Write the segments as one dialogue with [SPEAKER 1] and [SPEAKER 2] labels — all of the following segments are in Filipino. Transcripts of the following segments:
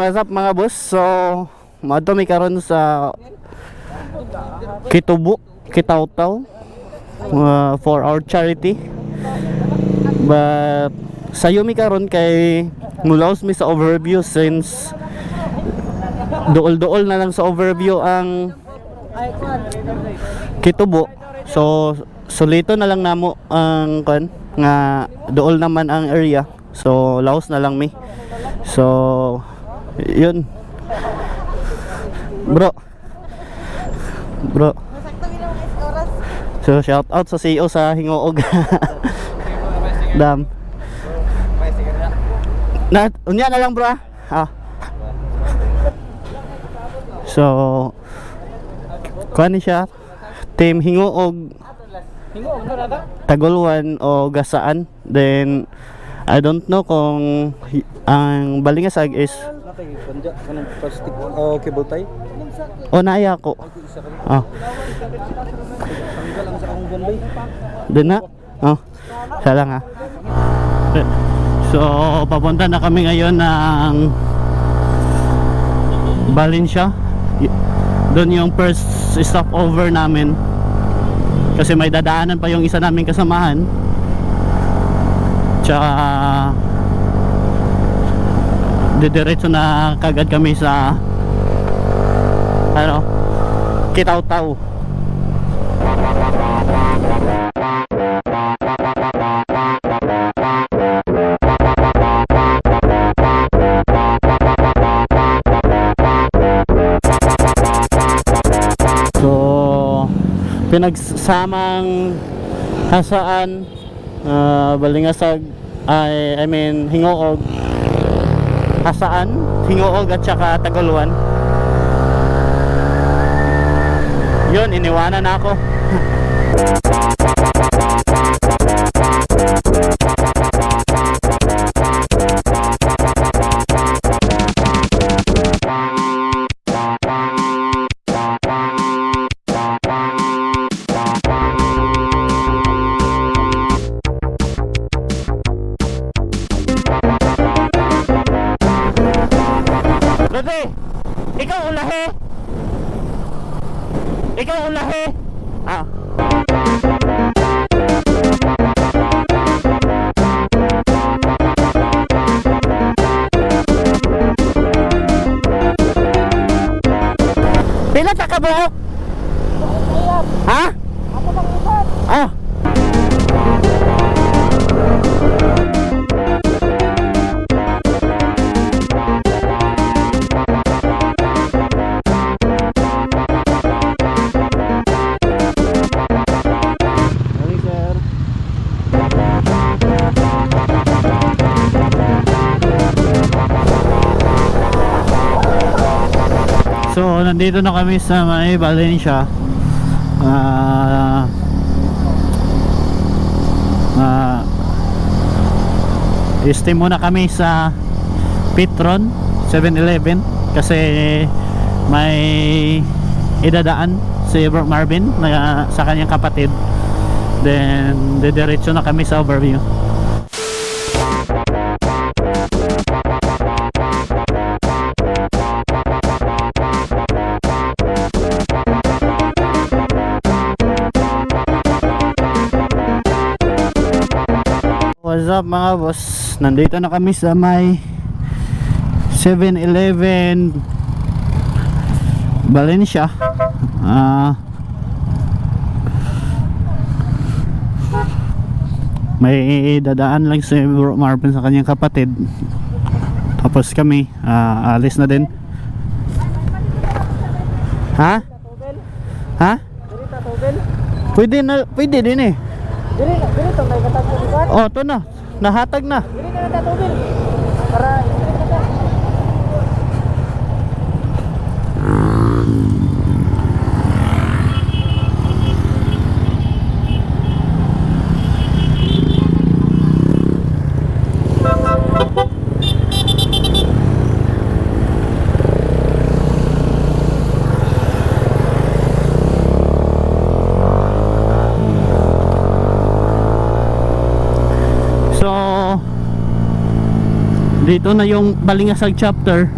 [SPEAKER 1] what's up mga boss? So, madto mi karon sa Kitubo, Kitaw-Taw for our charity. But sayo mi karon kay mulaos mi sa overview since duol-duol na lang sa overview ang Kitubo. So, solito na lang namo ang kan nga duol naman ang area. So, laos na lang mi. So, yun. Bro. So, shout out sa CEO sa Hingoog. Dam. Unya na lang, bro. So, kuan ni siya. Team Hingoog. Tagolwan o Gasaan. Then I don't know kung ang Balingasag is
[SPEAKER 2] cable tie.
[SPEAKER 1] O naaya ko. Doon na? Siya lang ha. So papunta na kami ngayon ng Valencia. Doon yung first stopover namin. Kasi may dadaanan pa yung isa naming kasamahan. Tsaka didiretso na kagad kami sa Kitaw-Taw. So pinagsamang Hasaan, Balingasag, I mean Hingoog, Hasaan, Hingoog at saka Tagolwan. Yun, iniwanan na ako. Rode, ikaw ulahe. Ikaw ulahe. Pila ta ka buhok? Ha? Ako bang isan? So nandito na kami sa may Valencia. Stay muna kami sa Petron 7-Eleven kasi may idadaan si Bro Marvin na sa kanyang kapatid. Then didiretso na kami sa overview. What's up mga boss? Nandito na kami sa may 7-Eleven Valencia. May dadaan lang si Bro Marvin sa kanyang kapatid. Tapos kami alis na din. Ha? Pwede din eh.
[SPEAKER 2] Dili to may katag ko ba?
[SPEAKER 1] Oh, to na. Nahatag na.
[SPEAKER 2] Dili na natatubil. Para
[SPEAKER 1] dito na yung Balingasag chapter.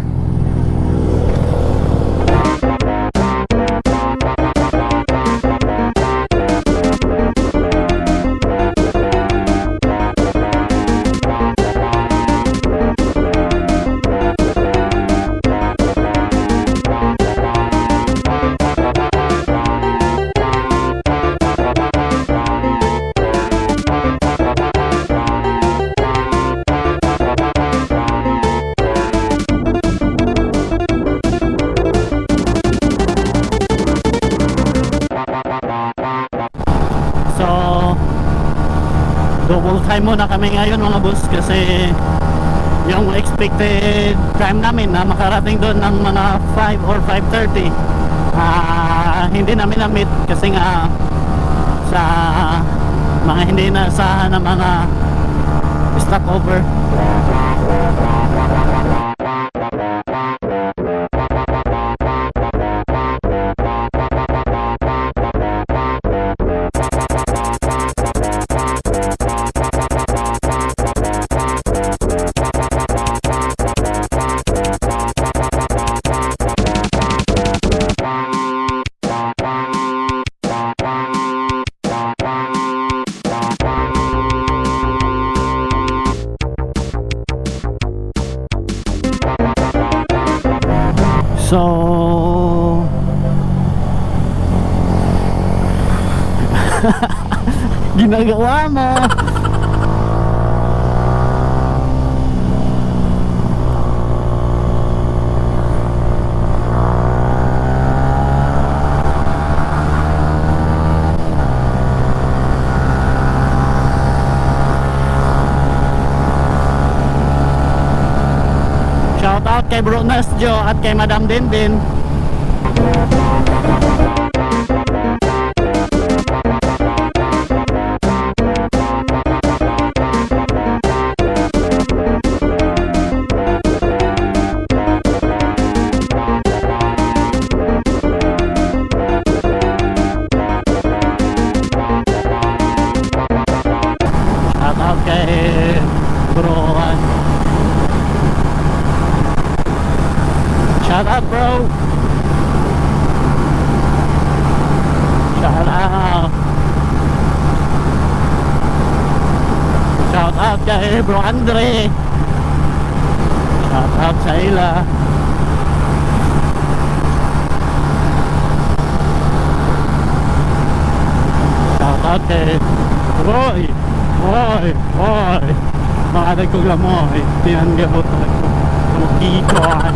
[SPEAKER 1] double time muna kami ngayon mga boss kasi yung expected time namin na makarating doon ng mga 5 or 5:30 hindi namin na-meet kasi nga sa mga hindi naasahan na mga stopover. So ginagawa mo. Shout out kay Bro Nasjo at kay Madam Dindin. Shout out kay Bro Shout out bro. Shout out. Shout out kay Bro Andre. Shout out sa ila. Shout out kay Roy. Mga nagkugla mo tinanggabot ako. Kikon.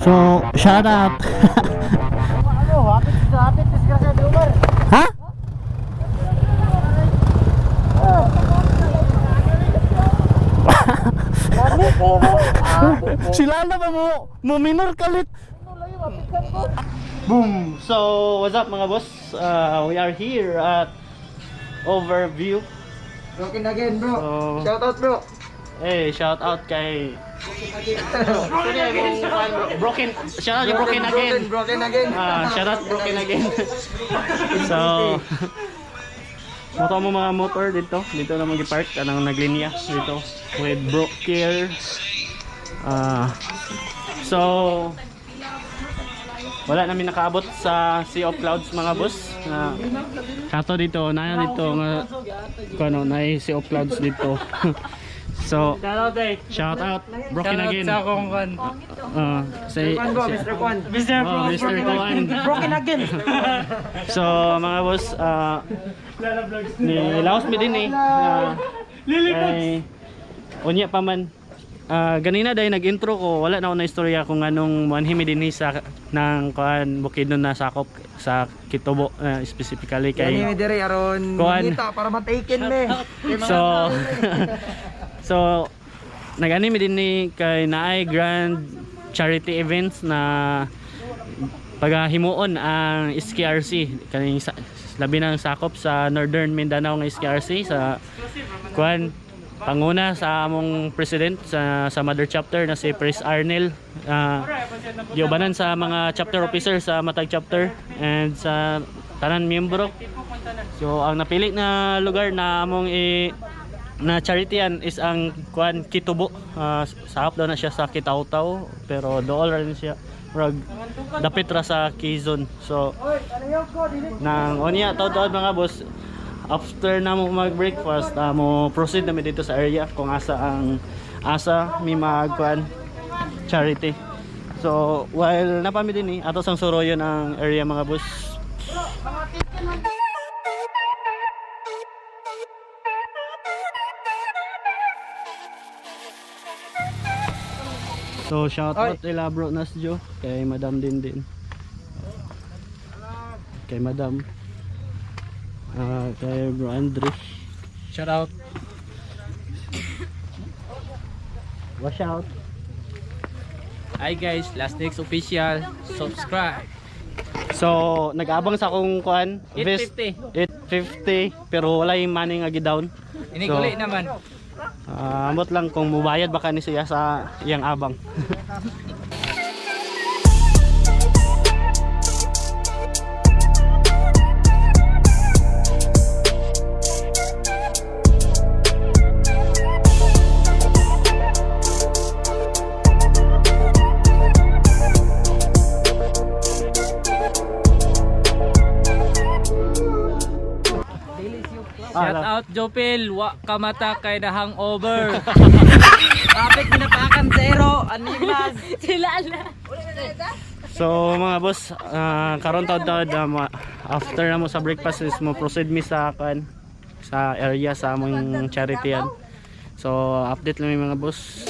[SPEAKER 1] So, shout out.
[SPEAKER 2] Hapit disgrasya di Umar.
[SPEAKER 1] Ha? Sila na ba mo minor kalit? Boom! So, what's up mga boss? We are here at Overview.
[SPEAKER 2] Broken again bro.
[SPEAKER 1] So,
[SPEAKER 2] Shout out bro.
[SPEAKER 1] hey, shout out kay Broken. Shout out yung Broken again.
[SPEAKER 2] Broken again.
[SPEAKER 1] Shout out Broken again. So, moto mo mga motor dito. Dito na mag-park anang naglinya dito with Bro Care. So, wala namin nakaabot sa Sea of Clouds mga boss. Kato dito, naya dito nga kano, na Sea of Clouds dito. So, shout out Broken again.
[SPEAKER 2] Sa akong kan.
[SPEAKER 1] Say
[SPEAKER 2] Mr. Kwan.
[SPEAKER 1] Mr. Kwan.
[SPEAKER 2] Broken again.
[SPEAKER 1] So, mga boss, ni Laos mi din eh. Unya pa man. Ganina dahil nag-intro ko, wala na ako na istorya kung anong manhimi din sa ng kuan Bukidnon na sakop sa Kitubo, specifically kay
[SPEAKER 2] Yan dire aron
[SPEAKER 1] Kuan.
[SPEAKER 2] kita para mataken me.
[SPEAKER 1] So nag-anime din ni kay naay grand charity events na pagahimuon ang SKRC kaning labi ng sakop sa Northern Mindanao nga SKRC sa kuan panguna sa among president sa mother chapter na si Pres Arnel, giubanan sa mga chapter officer sa matag chapter and sa tanan miyembro. So ang napili na lugar na among na charityan is ang kuan Kitubo. Sakop daw na siya sa Kitaw-Taw pero dool rin siya dapit ra sa Quezon. So nang onya taud-taud mga boss, after na mo mag-breakfast, mo proceed na mi dito sa area kung asa mi magkuan charity. So while napami din ato sang suroyon ang area mga boss. So shout out ila bro Nasjo kay Madam din. Kay Madam kay bro Andre.
[SPEAKER 2] Shout out.
[SPEAKER 1] Watch out.
[SPEAKER 2] Hi guys, Last Next Official. Subscribe.
[SPEAKER 1] So nag-abang sa akong kuan
[SPEAKER 2] 850.
[SPEAKER 1] 850 pero wala yung money nga gi-down.
[SPEAKER 2] Iniguli naman.
[SPEAKER 1] Amot lang kung mubayad baka ni siya sa iyang abang.
[SPEAKER 2] Shout out Jopil, wa kamata kay na hangover. Topic pinapakan zero, animas.
[SPEAKER 3] Sila ala.
[SPEAKER 1] So mga boss, karon taud-taud after na mo sa breakfast is mo proceed mi sa kan sa area sa among charity yan. So update lang mi mga boss.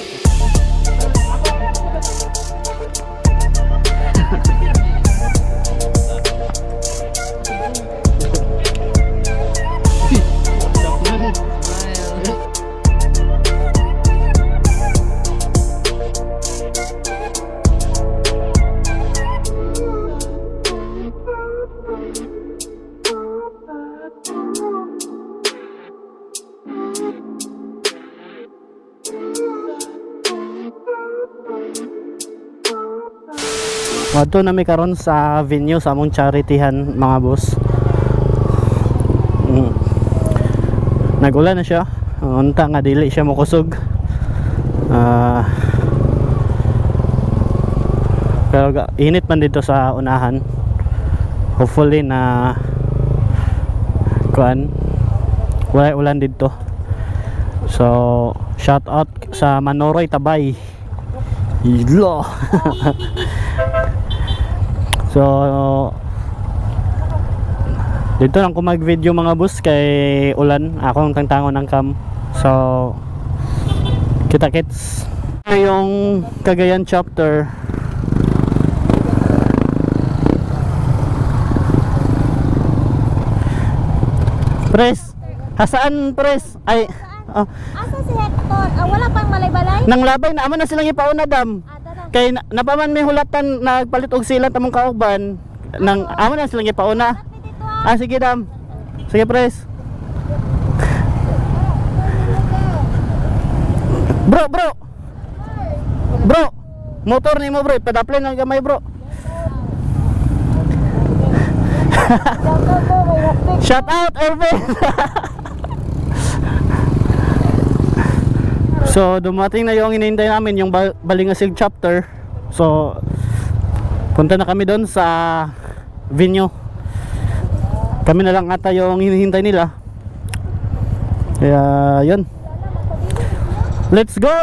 [SPEAKER 1] Wadto na mi karon sa venue sa among charityhan mga boss. Nagulan na siya. Unta nga dili siya mokusog. Pero init man dito sa unahan. Hopefully na kuan wala ulan dito. So shout out sa Manoroy Tabay. Ilo. So dito lang ko mag video mga boss kay ulan akong tangtangon ng cam. So kita kits yung Cagayan chapter. Pres, hasaan pres? Ay
[SPEAKER 3] Asa si Hector? Wala pang malay-balay?
[SPEAKER 1] nang labay na amo na silang ipauna dam. Kay napaman may hulatan nagpalit og silat among kauban nang amo na silang ipauna. Sige dam. Sige pres. Bro. Bro. Motor ni mo bro, padaplen ang gamay bro. Shout out Ervin. So dumating na yung hinihintay namin, yung Balingasig chapter. So punta na kami doon sa venue. Kami na lang ata yung hinihintay nila. Kaya yun. Let's go!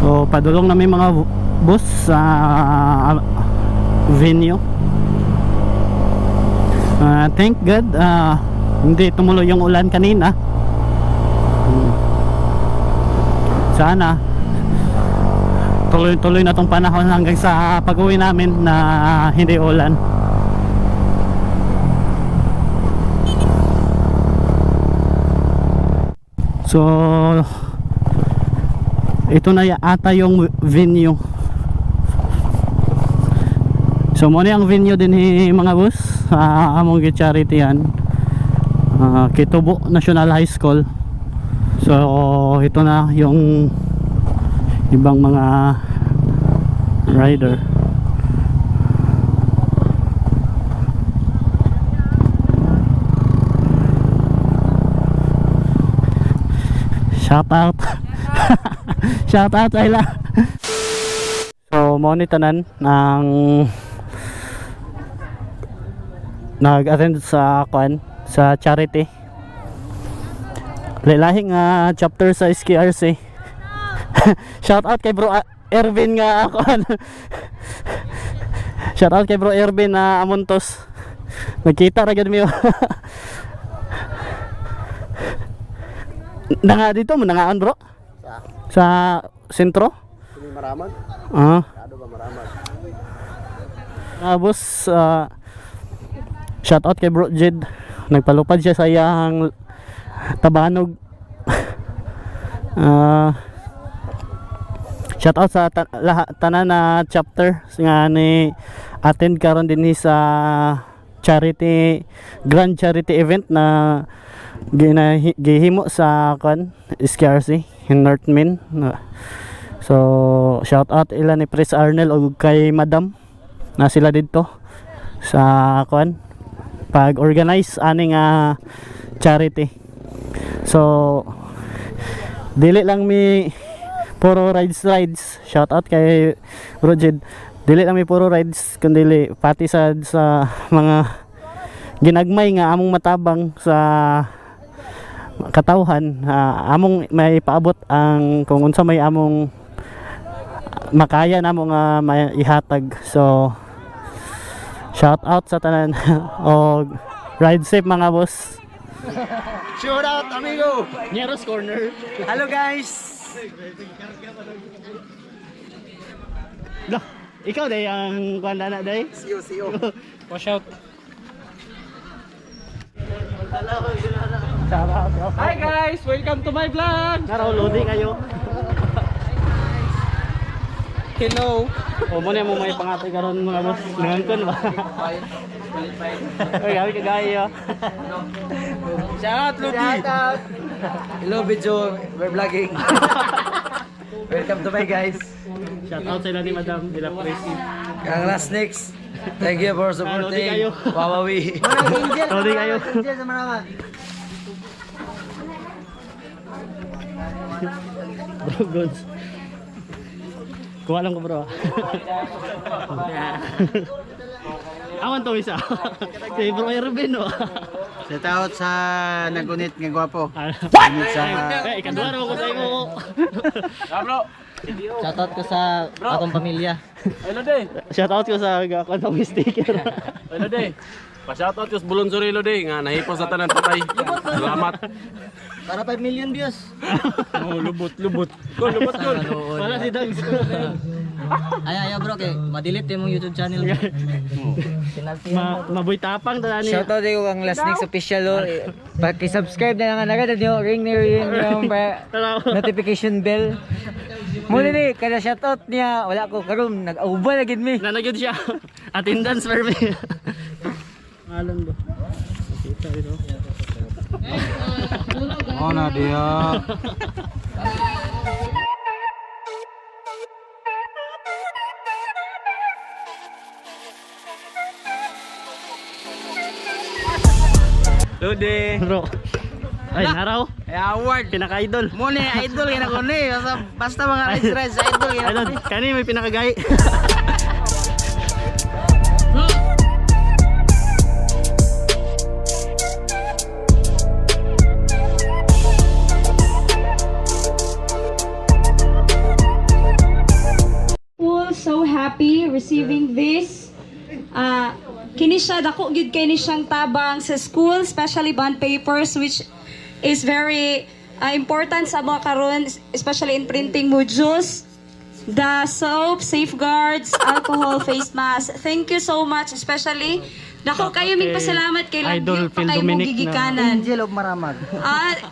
[SPEAKER 1] So padulong na may mga bus sa venue. Thank God hindi tumuloy yung ulan kanina. Sana tuloy-tuloy na tong panahon hanggang sa pag-uwi namin na hindi ulan. So ito na ata yung venue. So muna ang venue din mga boss, among charity yan, Kitubo National High School. So ito na yung ibang mga rider. Shout out. Shout out Ayla. So monitanan ng nag-attend sa sa charity. Lahing chapter sa SKRC. Shout out kay bro Ervin nga kwan. Shout out kay bro Ervin na Amontos. Nagkita ra gid mi. Nga dito mo nangaan bro? Sa sentro?
[SPEAKER 4] Maramag?
[SPEAKER 1] Kado
[SPEAKER 4] ba maramag?
[SPEAKER 1] Boss, shout out kay bro Jed. Nagpalupad siya sa iyang tabanog. Shout out sa tanan na chapter nga ni attend karon din sa charity, grand charity event na gihimo sa SKRC in North Main. So shout out ila ni Pres Arnel o kay Madam na sila dito sa pag-organize aning charity. So dili lang mi puro rides. Shout out kay Roger. Dili lang mi puro rides kundi pati sa mga ginagmay nga among matabang sa katawhan, among may paabot ang kung unsa may among makaya namo nga maihatag. So shout out sa tanan. O ride safe mga boss.
[SPEAKER 4] Shout out amigo!
[SPEAKER 1] Neros corner.
[SPEAKER 4] Hello guys!
[SPEAKER 1] Lah, ikaw day ang kwanda na day.
[SPEAKER 4] See you.
[SPEAKER 2] Watch out. Hi guys, welcome to my vlog.
[SPEAKER 1] Naraw loading kayo.
[SPEAKER 2] Hello.
[SPEAKER 1] O mo na mo may pangatay karon mga boss. Ngangkon ba? Oy, gabi ka gayo.
[SPEAKER 2] Shout out Lugi.
[SPEAKER 4] Hello video, we're vlogging. Welcome to my guys.
[SPEAKER 1] Shout out sa ila ni Madam Ila Presi.
[SPEAKER 4] Ang last next. Thank you for supporting.
[SPEAKER 1] kayo.
[SPEAKER 4] Wawawi.
[SPEAKER 1] Loading kayo. Bro, goods. Kuha lang ko bro. Awan to isa. Si bro Ervin no.
[SPEAKER 4] Shout out sa nagunit nga gwapo.
[SPEAKER 1] Eh, ikadua raw ko sa imo.
[SPEAKER 2] Bro.
[SPEAKER 4] Shout out ko sa akong pamilya.
[SPEAKER 2] Hello day.
[SPEAKER 1] Shout out ko sa akong sticker.
[SPEAKER 2] Hello day.
[SPEAKER 5] Pa-shoutout ko sa Bulon Sorilo day nga nahipos sa tanan patay. Salamat.
[SPEAKER 4] Para 5 million views.
[SPEAKER 5] Oh, lubot. Kol, lubot kol.
[SPEAKER 1] Wala si Dags.
[SPEAKER 4] Ay bro, kay madilit yung YouTube channel.
[SPEAKER 1] Maboy tapang tala ni.
[SPEAKER 4] Shoutout ko ang Last Next official lo. Paki-subscribe na lang agad yung ring yung notification bell. Muna ni kada shoutout niya wala ko karon nag-auba na gid mi.
[SPEAKER 1] Nanagid siya. Attendance for me. Alam ba? Kita ito.
[SPEAKER 4] Oh na dia.
[SPEAKER 2] Lodi.
[SPEAKER 1] Bro. Ay, naraw.
[SPEAKER 2] Award.
[SPEAKER 1] Pinaka-idol.
[SPEAKER 2] Muna idol yan ako ni. Basta mga rides idol yan.
[SPEAKER 1] Idol, kani may pinakagay.
[SPEAKER 6] So happy receiving this. Kini siya dako gid kay ni siyang tabang sa school, especially bond papers which is very important sa mga karon, especially in printing modules. the soap, safeguards, alcohol, face mask. Thank you so much, especially dako kayo mig pasalamat kay
[SPEAKER 1] Idol
[SPEAKER 6] Lagyo pa
[SPEAKER 1] Phil
[SPEAKER 6] kayo mong
[SPEAKER 1] Dominic na-
[SPEAKER 6] gigikanan.
[SPEAKER 4] Angel of Maramag.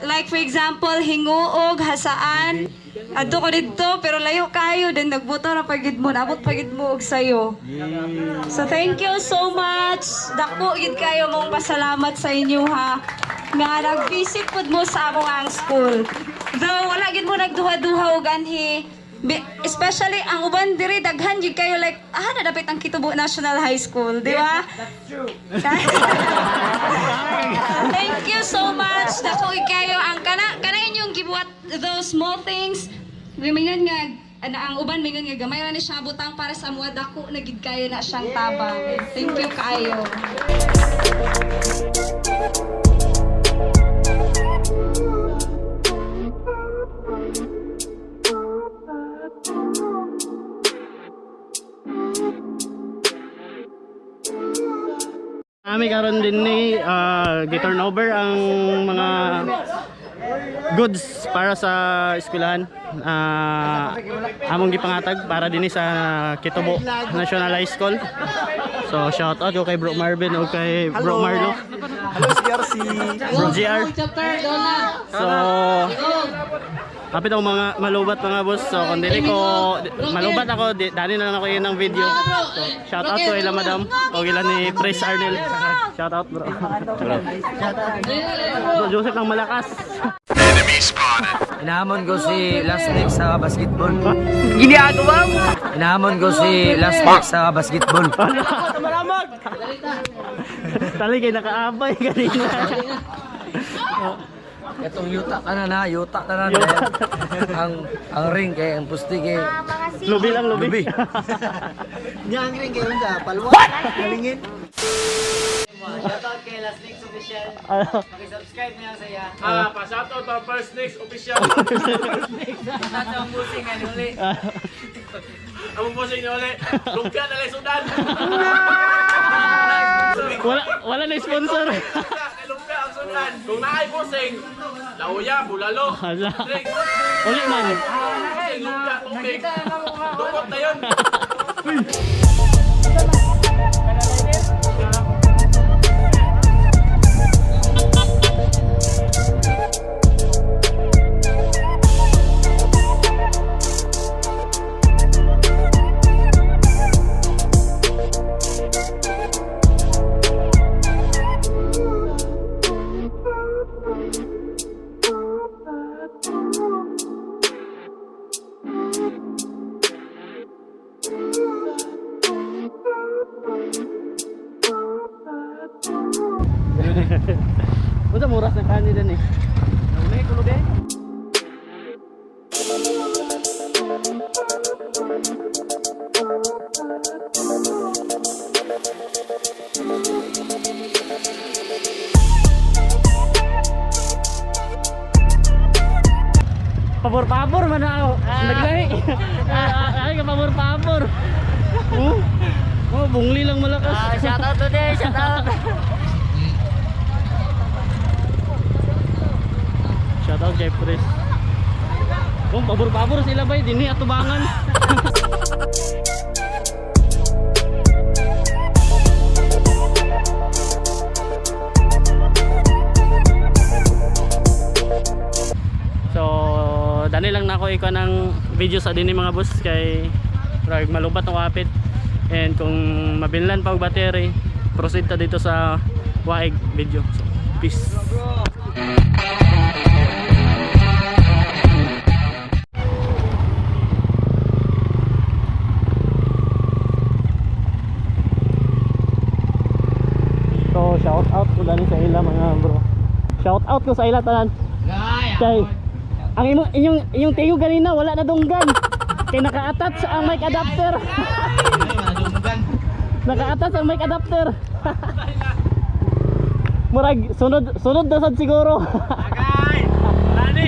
[SPEAKER 6] Like for example, hinguog, hasaan. Adto ko dito pero layo kayo then nagbuto na pagid mo, nabot pagid mo og sayo. So thank you so much. Dako gid kayo mong pasalamat sa inyo ha. Nga nag-visit pud mo sa among ang school. Though wala gid mo nagduha-duha og anhi. Especially ang uban diri daghan gid kayo like nadapit ang Kitubo National High School, di ba? Thank you so much. Dako gid kayo ang kana inyong gibuhat those small things. Mingon nga ang uban mingon nga gamay ra ni siya butang para sa mga dako na gid kayo na siyang tabang. Thank you kayo.
[SPEAKER 1] Ami karon din ni gi-turnover ang mga goods para sa eskwelahan. Among gipangatag para dinhi sa Kitubo National High School. So shout out ko kay Bro Marvin o kay Bro Marlo.
[SPEAKER 4] Hello, CRC.
[SPEAKER 1] Bro GR. So kapit ako mga malubat mga boss. So kung dili ko malubat ako, dali na lang ako yun ng video. So shout out ko ila madam o ila ni Pres Arnel. Shout out bro. Bro Joseph ng malakas.
[SPEAKER 4] Inahamon ko si Last Nick sa basketball. Ginagawa mo! Inahamon ko si Last Nick sa basketball.
[SPEAKER 1] Tali kayo nakaabay kanina.
[SPEAKER 4] Itong yuta ka na, yuta ka na. Ang ring kay ang pusti kay
[SPEAKER 1] Lubi lang lubi.
[SPEAKER 4] lubi.
[SPEAKER 7] Yang ring kayo sa palwa. Malingin.
[SPEAKER 4] Shoutout kay Last Nick Official. Subscribe niya sa iya.
[SPEAKER 5] Pa-shoutout pa First Next Official.
[SPEAKER 4] Ang pusing nga uli.
[SPEAKER 5] Among po sa inyo ulit. Lumpia na lang sudan.
[SPEAKER 1] Wala na sponsor.
[SPEAKER 5] Lumpia ang sudan. Kung naay pusing, lauya, bulalo.
[SPEAKER 1] Hala.
[SPEAKER 5] Drinks.
[SPEAKER 1] Uli man.
[SPEAKER 5] Pusing, lumpia, tubig. Dukot na yun.
[SPEAKER 1] Udah murah na kanin din eh. Pabor-pabor man ako. Naglahi. Ay ka pabor-pabor. Oh, bungli lang malakas.
[SPEAKER 4] Shout out today, shout out.
[SPEAKER 1] Shout out kay Pres. Oh, pabor-pabor sila bay dinhi atubangan. So, dani lang nako iko ng video sa dinhi mga boss kay rag malubat ang kapit. And kung mabilhan pa og battery, proceed ta dito sa waig video. So, peace. So shout out ko dali sa ila mga bro. Shout out ko sa ila tanan. Kay ang inyong tiyo ganina wala na dunggan. Kay naka-attach ang mic adapter. Naka-attach ang mic adapter. Murag sunod na sad siguro.
[SPEAKER 5] Agay! Wala ni!